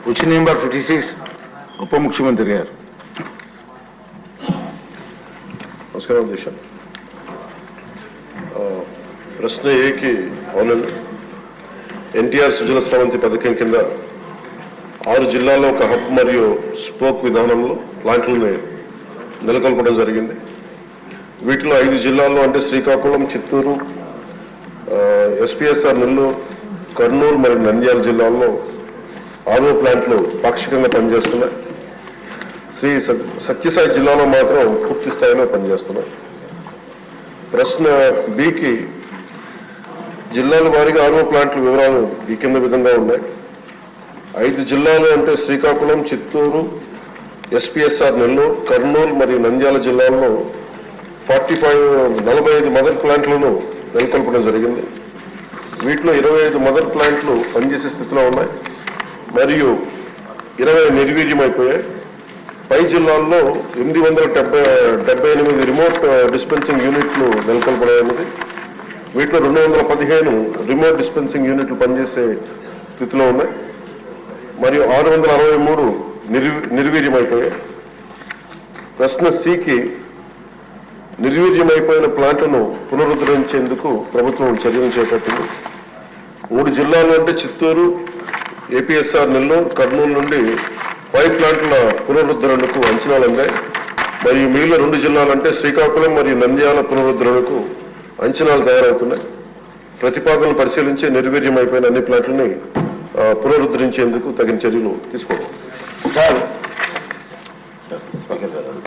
Question number 56 ఉప ముఖ్యమంత్రి గారు. నమస్కారం అధ్యక్ష. ప్రశ్న ఏకి అవునండి. ఎన్టీఆర్ సుజల స్రవంతి పథకం కింద 6 జిల్లాల్లో ఒక హబ్ మరియు స్పోక్ విధానంలో ప్లాంట్లను నెలకొల్పడం జరిగింది. వీటిలో 5 జిల్లాల్లో అంటే శ్రీకాకుళం, చిత్తూరు, ఎస్పీఎస్ఆర్ నెల్లూరు, కర్నూలు మరియు నంద్యాల జిల్లాల్లో ఆర్ఓ ప్లాంట్లు పాక్షికంగా పనిచేస్తున్నాయి. శ్రీ సత్యసాయి జిల్లాలో మాత్రం పూర్తి స్థాయిలో పనిచేస్తున్నాయి. ప్రశ్న బికి జిల్లాల వారీగా ఆర్ఓ ప్లాంట్ల వివరాలు ఈ కింద విధంగా ఉన్నాయి. 5 జిల్లాలు అంటే శ్రీకాకుళం, చిత్తూరు, ఎస్పీఎస్ఆర్ నెల్లూరు, కర్నూలు మరియు నంద్యాల జిల్లాల్లో 45 మదర్ ప్లాంట్లను నెలకొల్పడం జరిగింది. వీటిలో 25 మదర్ ప్లాంట్లు పనిచేసే స్థితిలో ఉన్నాయి మరియు 20 నిర్వీర్యమైపోయాయి. పై జిల్లాల్లో 878 రిమోట్ డిస్పెన్సింగ్ యూనిట్లు నెలకొల్పడమైనది. వీటిలో 215 రిమోట్ డిస్పెన్సింగ్ యూనిట్లు పనిచేసే స్థితిలో ఉన్నాయి మరియు 663 నిర్వీర్యమైపోయాయి. ప్రశ్న సికి నిర్వీర్యమైపోయిన ప్లాంట్లను పునరుద్ధరించేందుకు ప్రభుత్వం చర్యలు చేపట్టింది. 3 జిల్లాలు అంటే చిత్తూరు, ఏపీఎస్ఆర్ నెల్లూరు, కర్నూలు నుండి 5 ప్లాంట్ల పునరుద్ధరణకు అంచనాలు అందాయి మరియు మిగిలిన 2 జిల్లాలంటే శ్రీకాకుళం మరియు నంద్యాల పునరుద్ధరణకు అంచనాలు తయారవుతున్నాయి. ప్రతిపాదనలు పరిశీలించి నిర్వీర్యమైపోయిన అన్ని ప్లాంట్లని పునరుద్ధరించేందుకు తగిన చర్యలు తీసుకోవాలి.